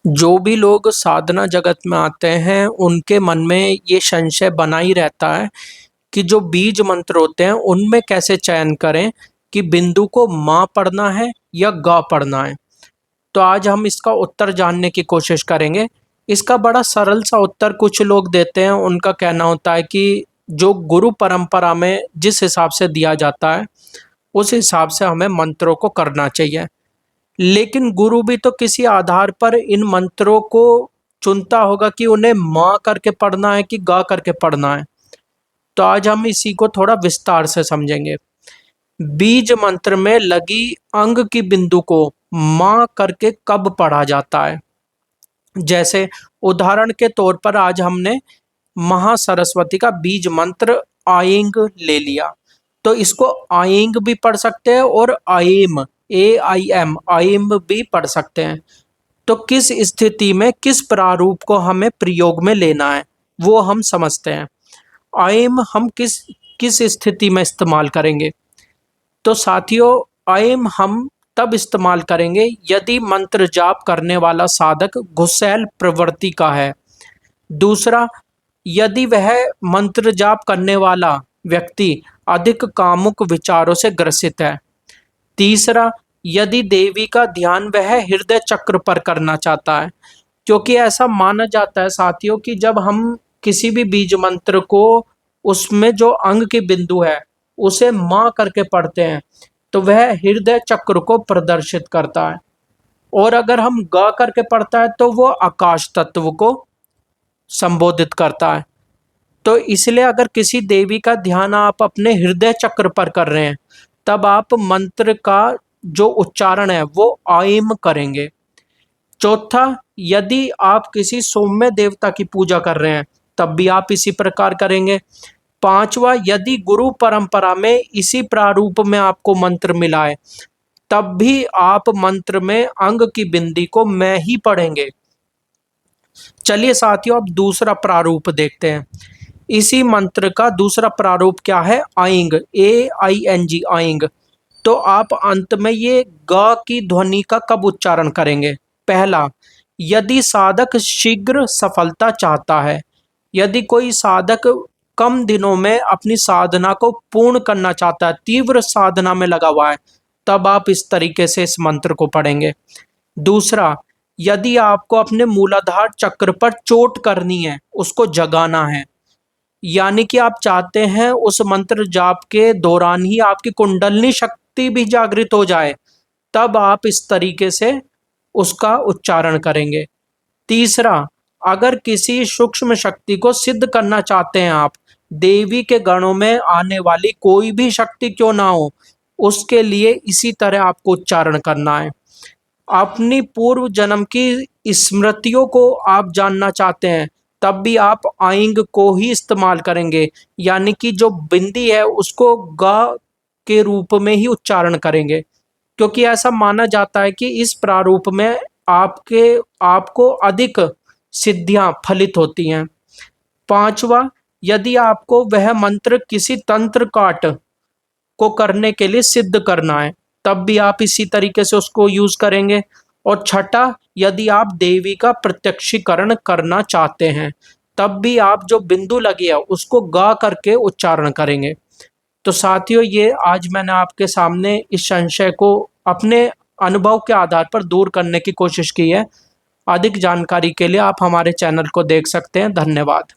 जो भी लोग साधना जगत में आते हैं उनके मन में ये संशय बना ही रहता है कि जो बीज मंत्र होते हैं उनमें कैसे चयन करें कि बिंदु को माँ पढ़ना है या गा पढ़ना है। तो आज हम इसका उत्तर जानने की कोशिश करेंगे। इसका बड़ा सरल सा उत्तर कुछ लोग देते हैं। उनका कहना होता है कि जो गुरु परंपरा में जिस हिसाब से दिया जाता है उस हिसाब से हमें मंत्रों को करना चाहिए। लेकिन गुरु भी तो किसी आधार पर इन मंत्रों को चुनता होगा कि उन्हें माँ करके पढ़ना है कि गा करके पढ़ना है। तो आज हम इसी को थोड़ा विस्तार से समझेंगे। बीज मंत्र में लगी अंग की बिंदु को माँ करके कब पढ़ा जाता है? जैसे उदाहरण के तौर पर आज हमने महासरस्वती का बीज मंत्र आएंग ले लिया, तो इसको आएंग भी पढ़ सकते हैं और आएम AIM आएम भी पढ़ सकते हैं। तो किस स्थिति में किस प्रारूप को हमें प्रयोग में लेना है वो हम समझते हैं। आएम हम किस किस स्थिति में इस्तेमाल करेंगे? तो साथियों, आएम हम तब इस्तेमाल करेंगे यदि मंत्र जाप करने वाला साधक गुस्सैल प्रवृत्ति का है। दूसरा, यदि वह मंत्र जाप करने वाला व्यक्ति अधिक कामुक विचारों से ग्रसित है। तीसरा, यदि देवी का ध्यान वह हृदय चक्र पर करना चाहता है, क्योंकि ऐसा माना जाता है साथियों कि जब हम किसी भी बीज मंत्र को उसमें जो अंग की बिंदु है उसे माँ करके पढ़ते हैं तो वह हृदय चक्र को प्रदर्शित करता है, और अगर हम गा करके पढ़ता है तो वो आकाश तत्व को संबोधित करता है। तो इसलिए अगर किसी देवी का ध्यान आप अपने हृदय चक्र पर कर रहे हैं तब आप मंत्र का जो उच्चारण है वो आइम करेंगे। चौथा, यदि आप किसी सौम्य देवता की पूजा कर रहे हैं तब भी आप इसी प्रकार करेंगे। पांचवा, यदि गुरु परंपरा में इसी प्रारूप में आपको मंत्र मिला है तब भी आप मंत्र में अंग की बिंदी को मैं ही पढ़ेंगे। चलिए साथियों, अब दूसरा प्रारूप देखते हैं। इसी मंत्र का दूसरा प्रारूप क्या है? Eyeing AING eyeing. तो आप अंत में ये ग की ध्वनि का कब उच्चारण करेंगे? पहला, यदि साधक शीघ्र सफलता चाहता है। यदि कोई साधक कम दिनों में अपनी साधना को पूर्ण करना चाहता है, तीव्र साधना में लगा हुआ है, तब आप इस तरीके से इस मंत्र को पढ़ेंगे। दूसरा, यदि आपको अपने मूलाधार चक्र पर चोट करनी है, उसको जगाना है, यानी कि आप चाहते हैं उस मंत्र जाप के दौरान ही आपकी कुंडलनी शक्ति भी जागृत हो जाए, तब आप इस तरीके से उसका उच्चारण करेंगे। तीसरा, अगर किसी सूक्ष्म शक्ति को सिद्ध करना चाहते हैं आप, देवी के गणों में आने वाली कोई भी शक्ति क्यों ना हो, उसके लिए इसी तरह आपको उच्चारण करना है। अपनी पूर्व जन्म की स्मृतियों को आप जानना चाहते हैं तब भी आप आइंग को ही इस्तेमाल करेंगे, यानी कि जो बिंदी है उसको गा के रूप में ही उच्चारण करेंगे, क्योंकि ऐसा माना जाता है कि इस प्रारूप में आपको अधिक सिद्धियां फलित होती हैं। पांचवा, यदि आपको वह मंत्र किसी तंत्र काट को करने के लिए सिद्ध करना है तब भी आप इसी तरीके से उसको यूज करेंगे। और छठा, यदि आप देवी का प्रत्यक्षीकरण करना चाहते हैं तब भी आप जो बिंदु लगी है उसको गा करके उच्चारण करेंगे। तो साथियों, ये आज मैंने आपके सामने इस संशय को अपने अनुभव के आधार पर दूर करने की कोशिश की है। अधिक जानकारी के लिए आप हमारे चैनल को देख सकते हैं। धन्यवाद।